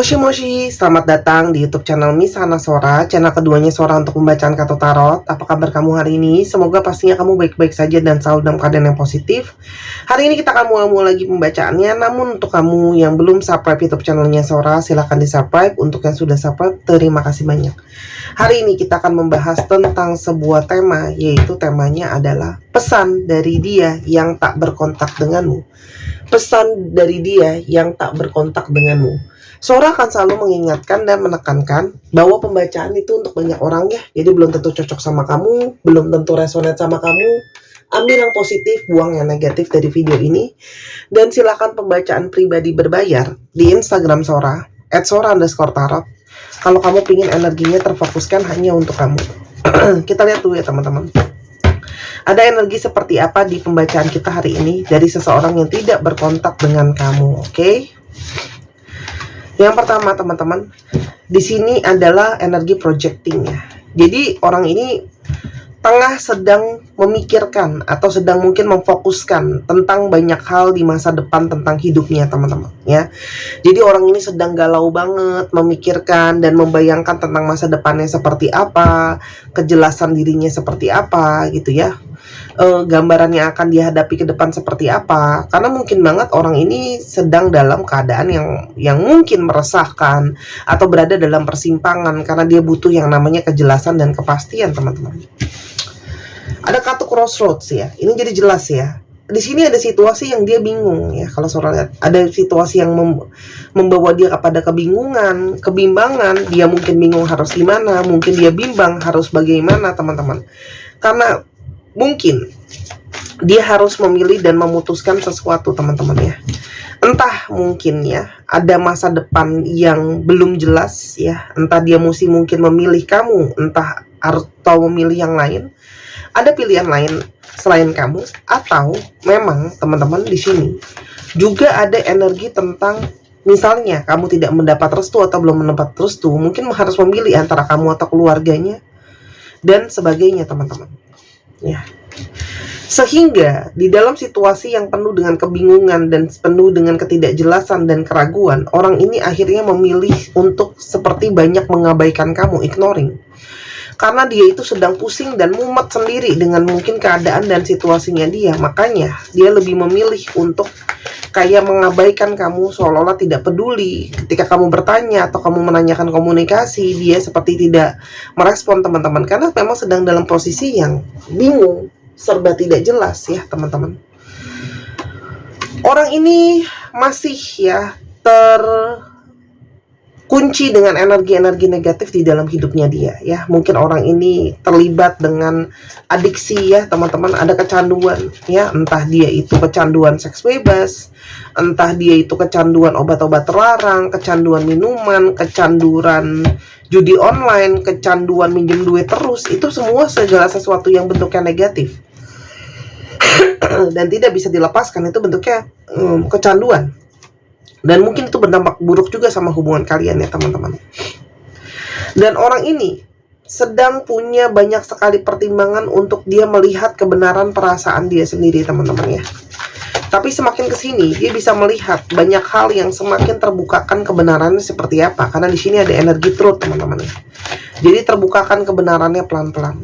Moshi Moshi, selamat datang di YouTube channel Misana Sora, channel keduanya Sora untuk pembacaan kartu tarot. Apa kabar kamu hari ini? Semoga pastinya kamu baik-baik saja dan selalu dalam keadaan yang positif. Hari ini kita akan mulai lagi pembacaannya, namun untuk kamu yang belum subscribe YouTube channelnya Sora, silahkan di subscribe. Untuk yang sudah subscribe, terima kasih banyak. Hari ini kita akan membahas tentang sebuah tema, yaitu temanya adalah pesan dari dia yang tak berkontak denganmu. Pesan dari dia yang tak berkontak denganmu. Sora akan selalu mengingatkan dan menekankan bahwa pembacaan itu untuk banyak orang ya. Jadi belum tentu cocok sama kamu, belum tentu resonate sama kamu. Ambil yang positif, buang yang negatif dari video ini. Dan silakan pembacaan pribadi berbayar di Instagram Sora, @sora_tarot. Kalau kamu pingin energinya terfokuskan hanya untuk kamu. Kita lihat dulu ya teman-teman. Ada energi seperti apa di pembacaan kita hari ini dari seseorang yang tidak berkontak dengan kamu, oke? Yang pertama teman-teman, di sini adalah energi projecting ya. Jadi orang ini tengah sedang memikirkan atau sedang mungkin memfokuskan tentang banyak hal di masa depan tentang hidupnya teman-teman ya. Jadi orang ini sedang galau banget memikirkan dan membayangkan tentang masa depannya seperti apa, kejelasan dirinya seperti apa gitu ya. Gambaran yang akan dihadapi ke depan seperti apa, karena mungkin banget orang ini sedang dalam keadaan yang mungkin meresahkan atau berada dalam persimpangan karena dia butuh yang namanya kejelasan dan kepastian teman-teman. Ada kartu crossroads ya, ini jadi jelas ya. Di sini ada situasi yang dia bingung ya. Kalau Sora lihat ada situasi yang membawa dia kepada kebingungan, kebimbangan. Dia mungkin bingung harus gimana, mungkin dia bimbang harus bagaimana teman-teman. Karena mungkin dia harus memilih dan memutuskan sesuatu teman-teman ya. Entah mungkin ya ada masa depan yang belum jelas ya. Entah dia mungkin memilih kamu, entah atau memilih yang lain. Ada pilihan lain selain kamu, atau memang teman-teman di sini juga ada energi tentang misalnya kamu tidak mendapat restu atau belum mendapat restu, mungkin harus memilih antara kamu atau keluarganya dan sebagainya teman-teman. Ya. Sehingga di dalam situasi yang penuh dengan kebingungan dan penuh dengan ketidakjelasan dan keraguan, orang ini akhirnya memilih untuk seperti banyak mengabaikan kamu, ignoring. Karena dia itu sedang pusing dan mumet sendiri dengan mungkin keadaan dan situasinya dia. Makanya dia lebih memilih untuk kayak mengabaikan kamu, seolah-olah tidak peduli. Ketika kamu bertanya atau kamu menanyakan komunikasi, dia seperti tidak merespon teman-teman. Karena memang sedang dalam posisi yang bingung, serba tidak jelas ya teman-teman. Orang ini masih ya kunci dengan energi-energi negatif di dalam hidupnya dia ya. Mungkin orang ini terlibat dengan adiksi ya teman-teman, ada kecanduan ya, entah dia itu kecanduan seks bebas, entah dia itu kecanduan obat-obat terlarang, kecanduan minuman, kecanduan judi online, kecanduan minjem duit terus. Itu semua segala sesuatu yang bentuknya negatif dan tidak bisa dilepaskan, itu bentuknya kecanduan. Dan mungkin itu berdampak buruk juga sama hubungan kalian ya teman-teman. Dan orang ini sedang punya banyak sekali pertimbangan untuk dia melihat kebenaran perasaan dia sendiri teman-teman ya. Tapi semakin kesini dia bisa melihat banyak hal yang semakin terbukakan kebenarannya seperti apa. Karena di sini ada energi truth teman-teman ya. Jadi terbukakan kebenarannya pelan-pelan.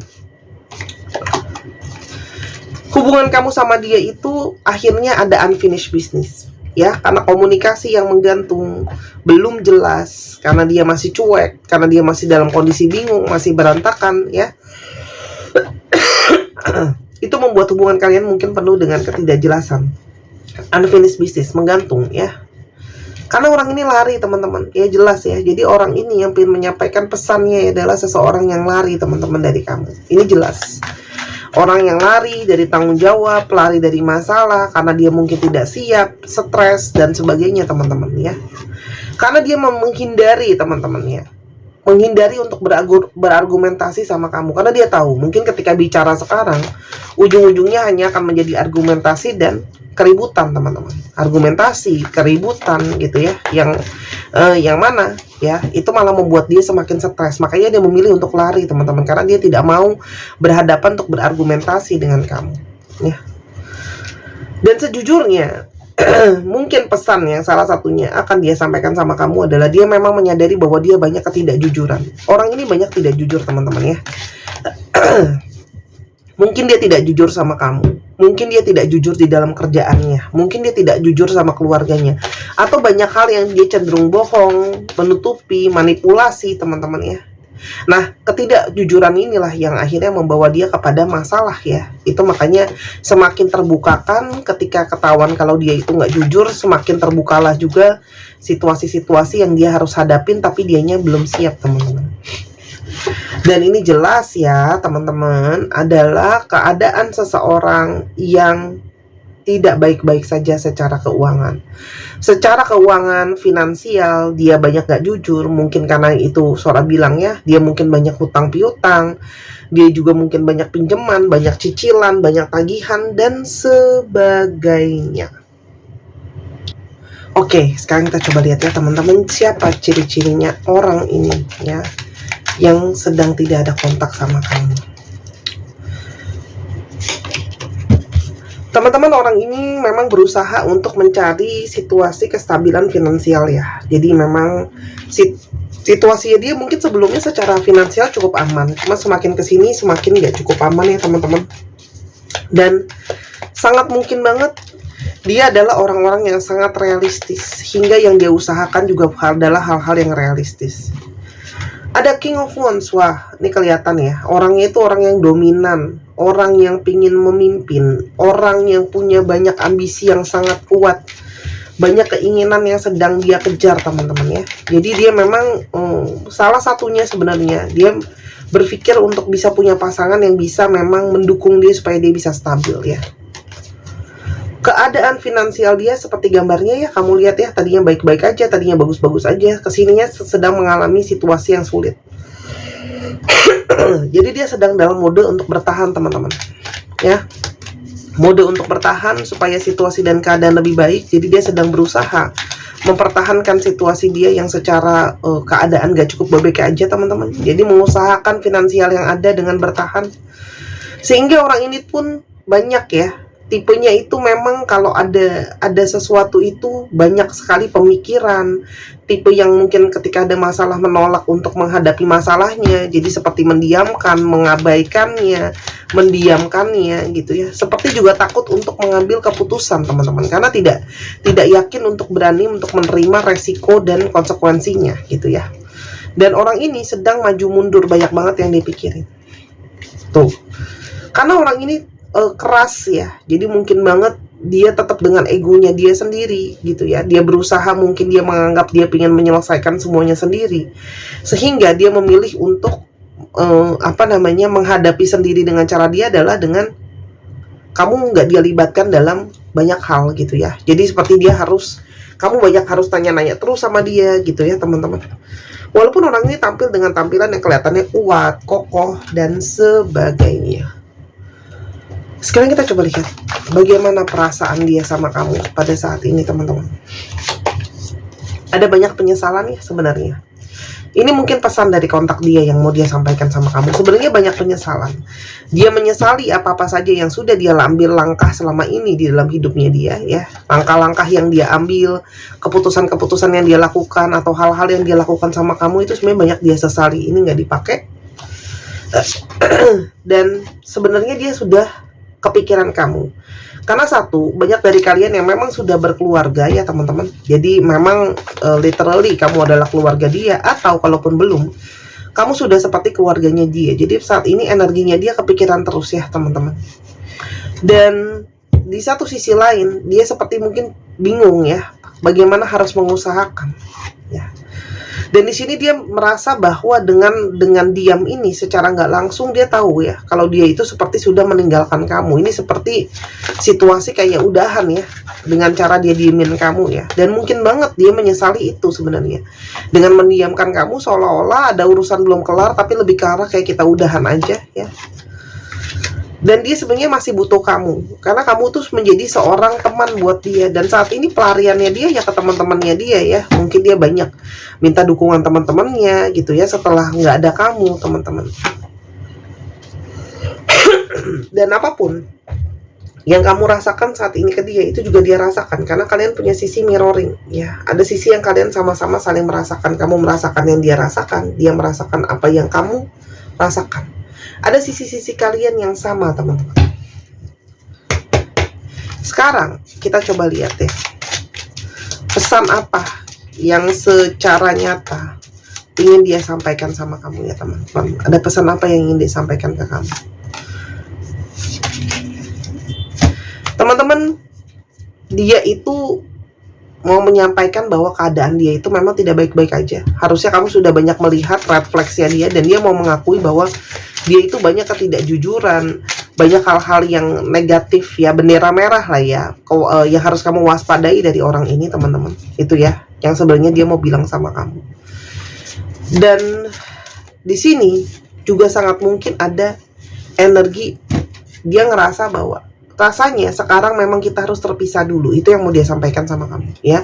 Hubungan kamu sama dia itu akhirnya ada unfinished business ya, karena komunikasi yang menggantung, belum jelas, karena dia masih cuek, karena dia masih dalam kondisi bingung, masih berantakan ya. Itu membuat hubungan kalian mungkin penuh dengan ketidakjelasan, unfinished business, menggantung ya. Karena orang ini lari teman-teman ya, jelas ya. Jadi orang ini yang ingin menyampaikan pesannya adalah seseorang yang lari teman-teman dari kamu. Ini jelas. Orang yang lari dari tanggung jawab, lari dari masalah karena dia mungkin tidak siap, stres dan sebagainya teman-teman ya. Karena dia menghindari teman-teman ya, menghindari untuk berargumentasi sama kamu karena dia tahu mungkin ketika bicara sekarang ujung-ujungnya hanya akan menjadi argumentasi dan keributan teman-teman. Argumentasi, keributan gitu ya, yang mana ya, itu malah membuat dia semakin stres. Makanya dia memilih untuk lari teman-teman, karena dia tidak mau berhadapan untuk berargumentasi dengan kamu ya. Dan sejujurnya Mungkin pesan yang salah satunya akan dia sampaikan sama kamu adalah dia memang menyadari bahwa dia banyak ketidakjujuran. Orang ini banyak tidak jujur teman-teman ya. Mungkin dia tidak jujur sama kamu, mungkin dia tidak jujur di dalam kerjaannya, mungkin dia tidak jujur sama keluarganya, atau banyak hal yang dia cenderung bohong, menutupi, manipulasi teman-teman ya. Nah, ketidakjujuran inilah yang akhirnya membawa dia kepada masalah ya. Itu makanya semakin terbukakan ketika ketahuan kalau dia itu nggak jujur, semakin terbukalah juga situasi-situasi yang dia harus hadapin tapi dianya belum siap teman-teman. Dan ini jelas ya teman-teman, adalah keadaan seseorang yang tidak baik-baik saja secara keuangan. Secara keuangan finansial dia banyak gak jujur, mungkin karena itu Sora bilang ya, dia mungkin banyak hutang piutang, dia juga mungkin banyak pinjaman, banyak cicilan, banyak tagihan dan sebagainya. Oke, sekarang kita coba lihat ya teman-teman, siapa ciri-cirinya orang ini ya yang sedang tidak ada kontak sama kamu. Teman-teman, orang ini memang berusaha untuk mencari situasi kestabilan finansial ya. Jadi memang situasinya dia mungkin sebelumnya secara finansial cukup aman, cuma semakin kesini semakin gak cukup aman ya teman-teman. Dan sangat mungkin banget dia adalah orang-orang yang sangat realistis, hingga yang dia usahakan juga adalah hal-hal yang realistis. Ada King of Wands, wah ini kelihatan ya, orangnya itu orang yang dominan, orang yang pingin memimpin, orang yang punya banyak ambisi yang sangat kuat, banyak keinginan yang sedang dia kejar teman-teman ya. Jadi dia memang salah satunya sebenarnya dia berpikir untuk bisa punya pasangan yang bisa memang mendukung dia supaya dia bisa stabil ya. Keadaan finansial dia seperti gambarnya ya, kamu lihat ya, tadinya baik-baik aja, tadinya bagus-bagus aja, kesininya sedang mengalami situasi yang sulit. Jadi dia sedang dalam mode untuk bertahan teman-teman ya, mode untuk bertahan supaya situasi dan keadaan lebih baik. Jadi dia sedang berusaha mempertahankan situasi dia yang secara keadaan gak cukup baik aja teman-teman. Jadi mengusahakan finansial yang ada dengan bertahan, sehingga orang ini pun banyak ya, tipenya itu memang kalau ada sesuatu itu banyak sekali pemikiran, tipe yang mungkin ketika ada masalah menolak untuk menghadapi masalahnya, jadi seperti mendiamkan, mengabaikannya, mendiamkannya gitu ya. Seperti juga takut untuk mengambil keputusan teman-teman, karena tidak yakin untuk berani untuk menerima resiko dan konsekuensinya gitu ya. Dan orang ini sedang maju mundur, banyak banget yang dipikirin tuh, karena orang ini keras ya. Jadi mungkin banget dia tetap dengan egonya dia sendiri gitu ya. Dia berusaha, mungkin dia menganggap dia ingin menyelesaikan semuanya sendiri, sehingga dia memilih untuk menghadapi sendiri dengan cara dia adalah dengan kamu nggak dia libatkan dalam banyak hal gitu ya. Jadi seperti dia harus, kamu banyak harus tanya-nanya terus sama dia gitu ya teman-teman. Walaupun orang ini tampil dengan tampilan yang kelihatannya kuat, kokoh dan sebagainya. Sekarang kita coba lihat bagaimana perasaan dia sama kamu pada saat ini teman-teman. Ada banyak penyesalan ya sebenarnya. Ini mungkin pesan dari kontak dia yang mau dia sampaikan sama kamu. Sebenarnya banyak penyesalan. Dia menyesali apa-apa saja yang sudah dia ambil langkah selama ini di dalam hidupnya dia ya. Langkah-langkah yang dia ambil, keputusan-keputusan yang dia lakukan, atau hal-hal yang dia lakukan sama kamu itu sebenarnya banyak dia sesali. Ini nggak dipakai. Dan sebenarnya dia sudah kepikiran kamu, karena satu, banyak dari kalian yang memang sudah berkeluarga ya teman-teman. Jadi memang literally kamu adalah keluarga dia, atau kalaupun belum, kamu sudah seperti keluarganya dia. Jadi saat ini energinya dia kepikiran terus ya teman-teman. Dan di satu sisi lain dia seperti mungkin bingung ya, bagaimana harus mengusahakan ya. Dan di sini dia merasa bahwa dengan diam ini secara nggak langsung dia tahu ya kalau dia itu seperti sudah meninggalkan kamu. Ini seperti situasi kayak udahan ya, dengan cara dia diemin kamu ya. Dan mungkin banget dia menyesali itu sebenarnya, dengan mendiamkan kamu seolah-olah ada urusan belum kelar, tapi lebih ke arah kayak kita udahan aja ya. Dan dia sebenarnya masih butuh kamu, karena kamu tuh menjadi seorang teman buat dia. Dan saat ini pelariannya dia ya ke teman-temannya dia ya. Mungkin dia banyak minta dukungan teman-temannya gitu ya, setelah nggak ada kamu teman-teman. Dan apapun Yang kamu rasakan saat ini ke dia itu juga dia rasakan, karena kalian punya sisi mirroring ya. Ada sisi yang kalian sama-sama saling merasakan. Kamu merasakan yang dia rasakan, dia merasakan apa yang kamu rasakan. Ada sisi-sisi kalian yang sama, teman-teman. Sekarang kita coba lihat ya, pesan apa yang secara nyata ingin dia sampaikan sama kamu ya, teman-teman. Ada pesan apa yang ingin dia sampaikan ke kamu? Teman-teman, dia itu mau menyampaikan bahwa keadaan dia itu memang tidak baik-baik aja. Harusnya kamu sudah banyak melihat red flags-nya dia, dan dia mau mengakui bahwa dia itu banyak ketidakjujuran, banyak hal-hal yang negatif ya, bendera merah lah ya, yang harus kamu waspadai dari orang ini, teman-teman. Itu ya, yang sebenarnya dia mau bilang sama kamu. Dan di sini juga sangat mungkin ada energi dia ngerasa bahwa rasanya sekarang memang kita harus terpisah dulu. Itu yang mau dia sampaikan sama kamu ya.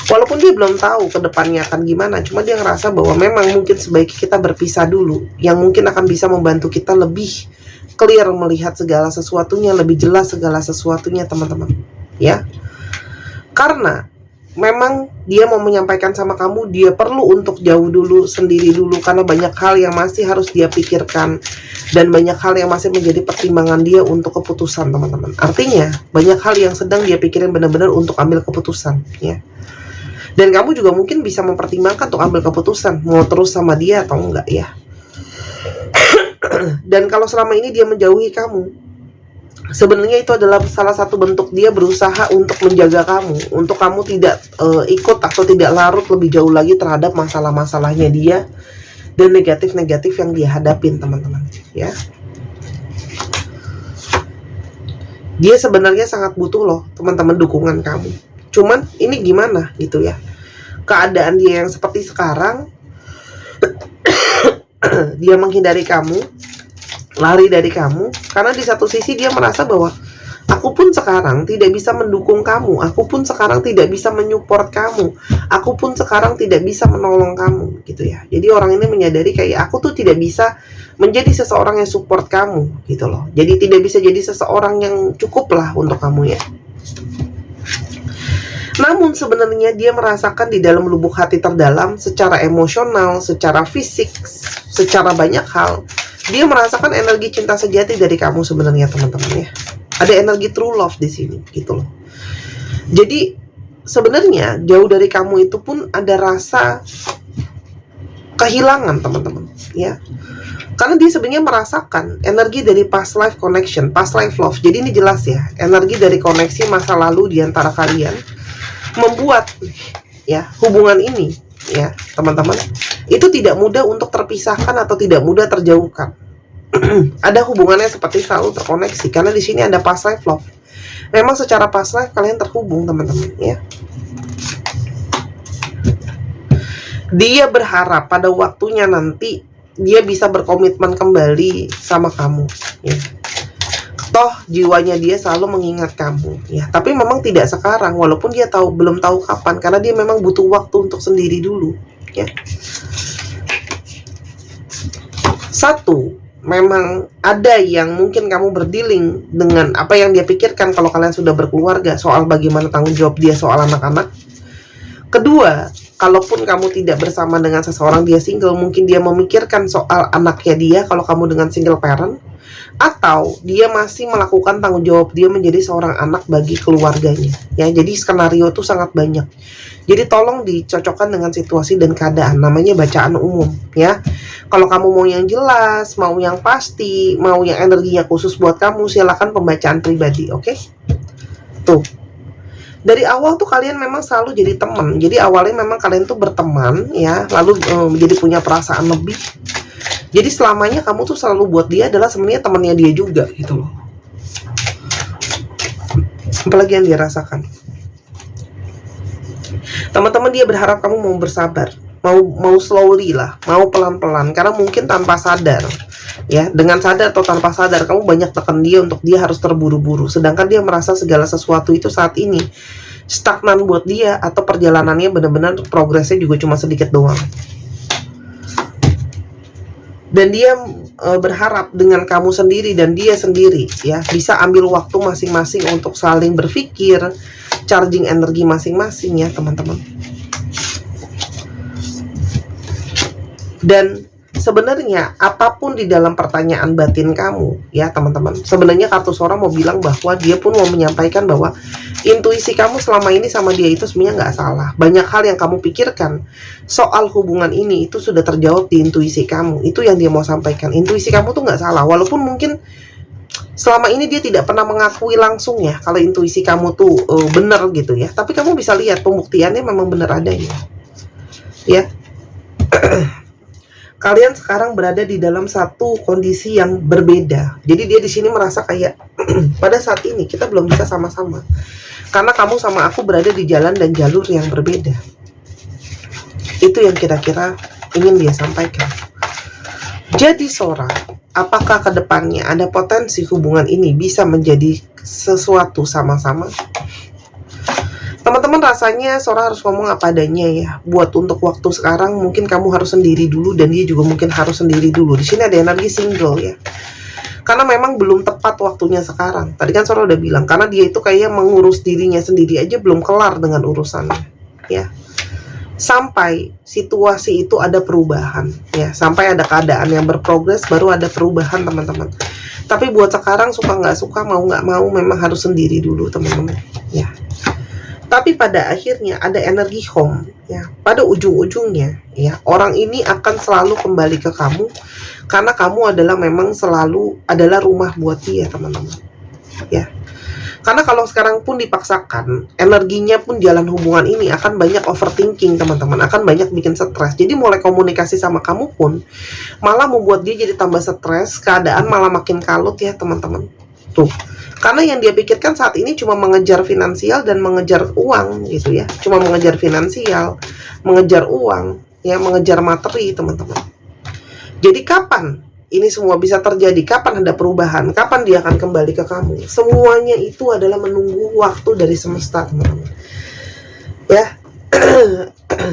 Walaupun dia belum tahu ke depannya akan gimana, cuma dia ngerasa bahwa memang mungkin sebaiknya kita berpisah dulu, yang mungkin akan bisa membantu kita lebih clear melihat segala sesuatunya, lebih jelas segala sesuatunya, teman-teman ya. Karena memang dia mau menyampaikan sama kamu, dia perlu untuk jauh dulu, sendiri dulu, karena banyak hal yang masih harus dia pikirkan, dan banyak hal yang masih menjadi pertimbangan dia untuk keputusan, teman-teman. Artinya banyak hal yang sedang dia pikirin benar-benar untuk ambil keputusan ya. Dan kamu juga mungkin bisa mempertimbangkan untuk ambil keputusan mau terus sama dia atau enggak ya. Dan kalau selama ini dia menjauhi kamu, sebenarnya itu adalah salah satu bentuk dia berusaha untuk menjaga kamu, untuk kamu tidak ikut atau tidak larut lebih jauh lagi terhadap masalah-masalahnya dia dan negatif-negatif yang dia hadapin, teman-teman ya. Dia sebenarnya sangat butuh loh, teman-teman, dukungan kamu. Cuman ini gimana gitu ya, keadaan dia yang seperti sekarang, dia menghindari kamu, lari dari kamu, karena di satu sisi dia merasa bahwa aku pun sekarang tidak bisa mendukung kamu, aku pun sekarang tidak bisa menyupport kamu, aku pun sekarang tidak bisa menolong kamu gitu ya. Jadi orang ini menyadari kayak aku tuh tidak bisa menjadi seseorang yang support kamu gitu loh. Jadi tidak bisa jadi seseorang yang cukup lah untuk kamu ya. Namun sebenarnya dia merasakan di dalam lubuk hati terdalam, secara emosional, secara fisik, secara banyak hal, dia merasakan energi cinta sejati dari kamu sebenarnya, teman-teman ya. Ada energi true love di sini gitu loh. Jadi sebenarnya jauh dari kamu itu pun ada rasa kehilangan, teman-teman ya. Karena dia sebenarnya merasakan energi dari past life connection, past life love. Jadi ini jelas ya, energi dari koneksi masa lalu di antara kalian membuat ya hubungan ini ya, teman-teman, itu tidak mudah untuk terpisahkan atau tidak mudah terjauhkan. Ada hubungannya seperti selalu terkoneksi, karena di sini ada past life love. Memang secara past life kalian terhubung, teman-teman ya. Dia berharap pada waktunya nanti dia bisa berkomitmen kembali sama kamu ya. Toh jiwanya dia selalu mengingat kamu ya, tapi memang tidak sekarang, walaupun dia belum tahu kapan, karena dia memang butuh waktu untuk sendiri dulu ya. Satu, memang ada yang mungkin kamu berdealing dengan apa yang dia pikirkan kalau kalian sudah berkeluarga, soal bagaimana tanggung jawab dia soal anak-anak. Kedua, kalaupun kamu tidak bersama dengan seseorang, dia single, mungkin dia memikirkan soal anaknya dia kalau kamu dengan single parent, atau dia masih melakukan tanggung jawab dia menjadi seorang anak bagi keluarganya ya. Jadi skenario itu sangat banyak. Jadi tolong dicocokkan dengan situasi dan keadaan, namanya bacaan umum ya. Kalau kamu mau yang jelas, mau yang pasti, mau yang energinya khusus buat kamu, silakan pembacaan pribadi, oke? Tuh, dari awal tuh kalian memang selalu jadi teman. Jadi awalnya memang kalian tuh berteman ya, lalu jadi punya perasaan lebih. Jadi selamanya kamu tuh selalu buat dia adalah sebenarnya temannya dia juga gitu loh. Apalagi yang dia rasakan, teman-teman, dia berharap kamu mau bersabar, mau slowly lah, mau pelan-pelan, karena mungkin tanpa sadar ya, dengan sadar atau tanpa sadar kamu banyak tekan dia untuk dia harus terburu-buru, sedangkan dia merasa segala sesuatu itu saat ini stagnan buat dia, atau perjalanannya benar-benar progresnya juga cuma sedikit doang. Dan dia berharap dengan kamu sendiri dan dia sendiri ya, bisa ambil waktu masing-masing untuk saling berpikir, charging energi masing-masing ya teman-teman. Dan sebenarnya apapun di dalam pertanyaan batin kamu ya teman-teman, sebenarnya kartu Sora mau bilang bahwa dia pun mau menyampaikan bahwa intuisi kamu selama ini sama dia itu sebenarnya nggak salah. Banyak hal yang kamu pikirkan soal hubungan ini itu sudah terjawab di intuisi kamu. Itu yang dia mau sampaikan. Intuisi kamu tuh nggak salah, walaupun mungkin selama ini dia tidak pernah mengakui langsung ya kalau intuisi kamu tuh benar gitu ya. Tapi kamu bisa lihat pembuktiannya memang benar adanya ya. Kalian sekarang berada di dalam satu kondisi yang berbeda. Jadi dia di sini merasa kayak pada saat ini kita belum bisa sama-sama. Karena kamu sama aku berada di jalan dan jalur yang berbeda. Itu yang kira-kira ingin dia sampaikan. Jadi Sora, apakah ke depannya ada potensi hubungan ini bisa menjadi sesuatu sama-sama? Teman-teman, rasanya Sora harus ngomong apa adanya ya. Buat untuk waktu sekarang mungkin kamu harus sendiri dulu, dan dia juga mungkin harus sendiri dulu. Di sini ada energi single ya. Karena memang belum tepat waktunya sekarang. Tadi kan Sora udah bilang, karena dia itu kayaknya mengurus dirinya sendiri aja belum kelar dengan urusannya ya. Sampai situasi itu ada perubahan ya, sampai ada keadaan yang berprogres baru ada perubahan teman-teman. Tapi buat sekarang suka nggak suka, mau nggak mau, memang harus sendiri dulu teman-teman ya. Tapi pada akhirnya ada energi home ya. Pada ujung-ujungnya ya, orang ini akan selalu kembali ke kamu karena kamu adalah memang selalu adalah rumah buat dia teman-teman ya. Karena kalau sekarang pun dipaksakan, energinya pun jalan hubungan ini akan banyak overthinking teman-teman, akan banyak bikin stres. Jadi mulai komunikasi sama kamu pun malah membuat dia jadi tambah stres, keadaan malah makin kalut ya teman-teman. Tuh, karena yang dia pikirkan saat ini cuma mengejar finansial dan mengejar uang gitu ya. Cuma mengejar finansial, mengejar uang ya, mengejar materi teman-teman. Jadi kapan ini semua bisa terjadi? Kapan ada perubahan? Kapan dia akan kembali ke kamu? Semuanya itu adalah menunggu waktu dari semesta teman-teman ya.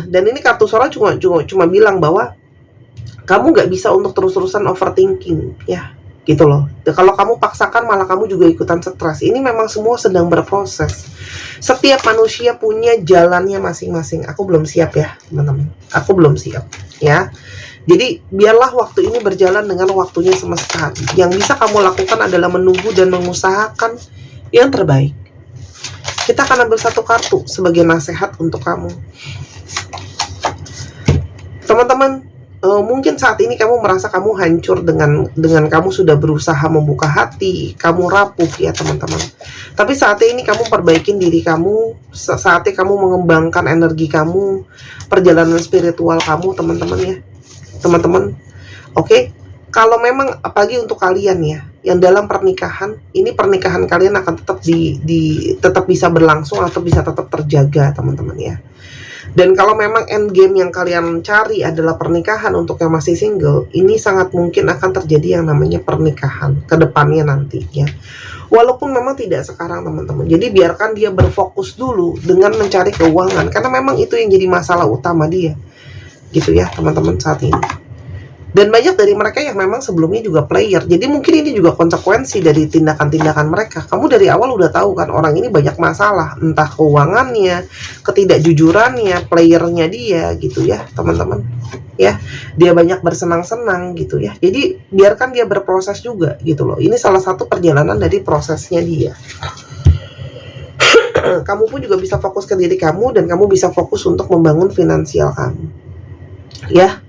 Dan ini kartu Sora cuma bilang bahwa kamu nggak bisa untuk terus-terusan overthinking ya, gitu loh. Kalau kamu paksakan malah kamu juga ikutan stres. Ini memang semua sedang berproses. Setiap manusia punya jalannya masing-masing. Aku belum siap ya teman-teman, aku belum siap ya. Jadi biarlah waktu ini berjalan dengan waktunya semesta. Yang bisa kamu lakukan adalah menunggu dan mengusahakan yang terbaik. Kita akan ambil satu kartu sebagai nasihat untuk kamu teman-teman. Mungkin saat ini kamu merasa kamu hancur dengan kamu sudah berusaha membuka hati, kamu rapuh ya teman-teman. Tapi saat ini kamu perbaikin diri kamu, saatnya kamu mengembangkan energi kamu, perjalanan spiritual kamu teman-teman ya. Teman-teman, oke? Kalau memang apalagi untuk kalian ya, yang dalam pernikahan, ini pernikahan kalian akan tetap tetap bisa berlangsung atau bisa tetap terjaga teman-teman ya. Dan kalau memang end game yang kalian cari adalah pernikahan untuk yang masih single, ini sangat mungkin akan terjadi yang namanya pernikahan ke depannya nanti ya. Walaupun memang tidak sekarang teman-teman. Jadi biarkan dia berfokus dulu dengan mencari keuangan, karena memang itu yang jadi masalah utama dia. Gitu ya teman-teman saat ini. Dan banyak dari mereka yang memang sebelumnya juga player. Jadi mungkin ini juga konsekuensi dari tindakan-tindakan mereka. Kamu dari awal udah tahu kan orang ini banyak masalah, entah keuangannya, ketidakjujurannya, playernya dia gitu ya teman-teman ya. Dia banyak bersenang-senang gitu ya. Jadi biarkan dia berproses juga gitu loh. Ini salah satu perjalanan dari prosesnya dia. Kamu pun juga bisa fokus ke diri kamu, dan kamu bisa fokus untuk membangun finansial kamu ya.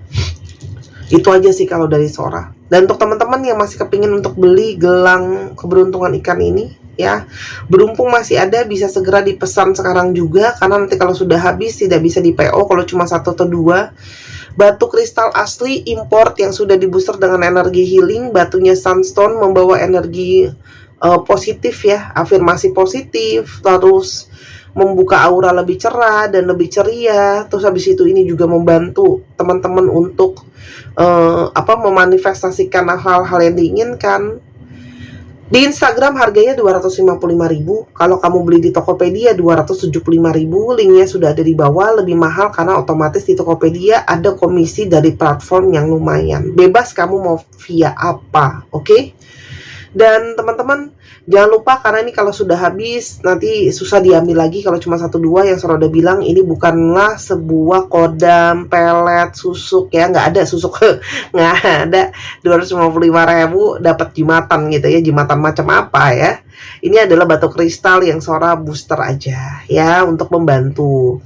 Itu aja sih kalau dari Sora. Dan untuk teman-teman yang masih kepingin untuk beli gelang keberuntungan ikan ini ya, beruntung masih ada, bisa segera dipesan sekarang juga, karena nanti kalau sudah habis tidak bisa di PO kalau cuma 1 atau 2. Batu kristal asli import yang sudah dibooster dengan energi healing. Batunya sunstone membawa energi positif ya, afirmasi positif, terus membuka aura lebih cerah dan lebih ceria. Terus habis itu ini juga membantu teman-teman untuk memanifestasikan hal-hal yang diinginkan. Di Instagram harganya 255.000. Kalau kamu beli di Tokopedia 275.000. Linknya sudah ada di bawah. Lebih mahal karena otomatis di Tokopedia ada komisi dari platform yang lumayan. Bebas kamu mau via apa, oke? Dan teman-teman jangan lupa, karena ini kalau sudah habis nanti susah diambil lagi kalau cuma 1-2. Yang Sora udah bilang, ini bukanlah sebuah kodam, pelet, susuk ya, nggak ada susuk. Nggak ada. 255.000 dapat jimatan gitu ya, jimatan macam apa ya. Ini adalah batu kristal yang Sora booster aja ya, untuk membantu.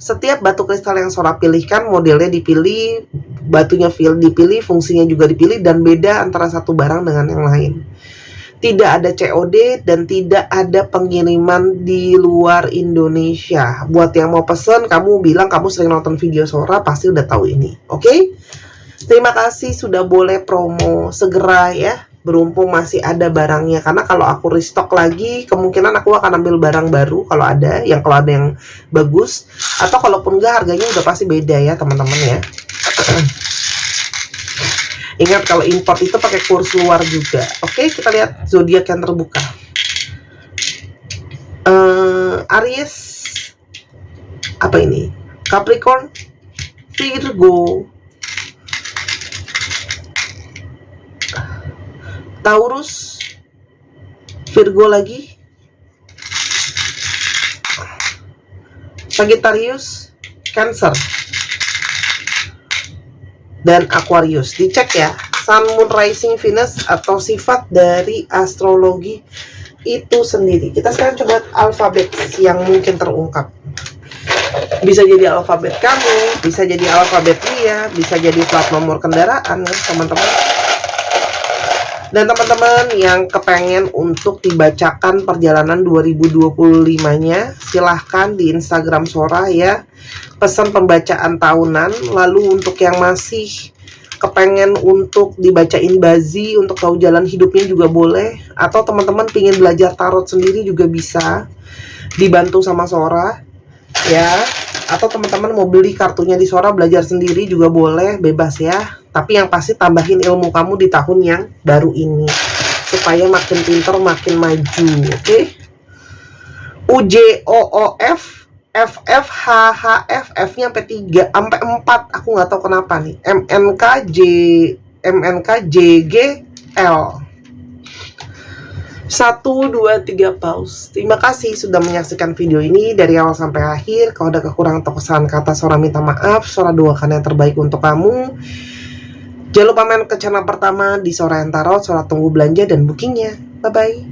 Setiap batu kristal yang Sora pilihkan, modelnya dipilih, batunya dipilih, fungsinya juga dipilih, dan beda antara satu barang dengan yang lain. Tidak ada COD dan tidak ada pengiriman di luar Indonesia. Buat yang mau pesen, kamu bilang kamu sering nonton video Sora, pasti udah tahu ini, oke? Terima kasih sudah boleh promo, segera ya, berhubung masih ada barangnya. Karena kalau aku restock lagi, kemungkinan aku akan ambil barang baru kalau ada yang bagus. Atau kalaupun enggak, harganya udah pasti beda ya teman-teman ya. Ingat kalau import itu pakai kurs luar juga. Oke, kita lihat zodiak yang terbuka. Aries, apa ini? Capricorn, Virgo, Taurus, Virgo lagi, Sagittarius, Cancer, dan Aquarius. Dicek ya, Sun, Moon, Rising, Venus atau sifat dari astrologi itu sendiri. Kita sekarang coba alfabet yang mungkin terungkap. Bisa jadi alfabet kamu, bisa jadi alfabet dia, bisa jadi plat nomor kendaraan ya teman-teman. Dan teman-teman yang kepengen untuk dibacakan perjalanan 2025-nya, silahkan di Instagram Sora ya, pesan pembacaan tahunan. Lalu untuk yang masih kepengen untuk dibacain bazi, untuk tahu jalan hidupnya juga boleh. Atau teman-teman pingin belajar tarot sendiri juga bisa, dibantu sama Sora ya. Atau teman-teman mau beli kartunya di Sora, belajar sendiri juga boleh, bebas ya. Tapi yang pasti tambahin ilmu kamu di tahun yang baru ini, supaya makin pinter, makin maju, oke? UJOOF, FF, HHF, F-nya sampai 3, sampai 4, aku nggak tahu kenapa nih. MNKJGL. 1, 2, 3 pause. Terima kasih sudah menyaksikan video ini dari awal sampai akhir. Kalau ada kekurangan atau kesalahan kata, Sora minta maaf. Sora doakan yang terbaik untuk kamu. Jangan lupa main ke channel pertama di Sora yang Tarot. Sora tunggu belanja dan bookingnya. Bye-bye.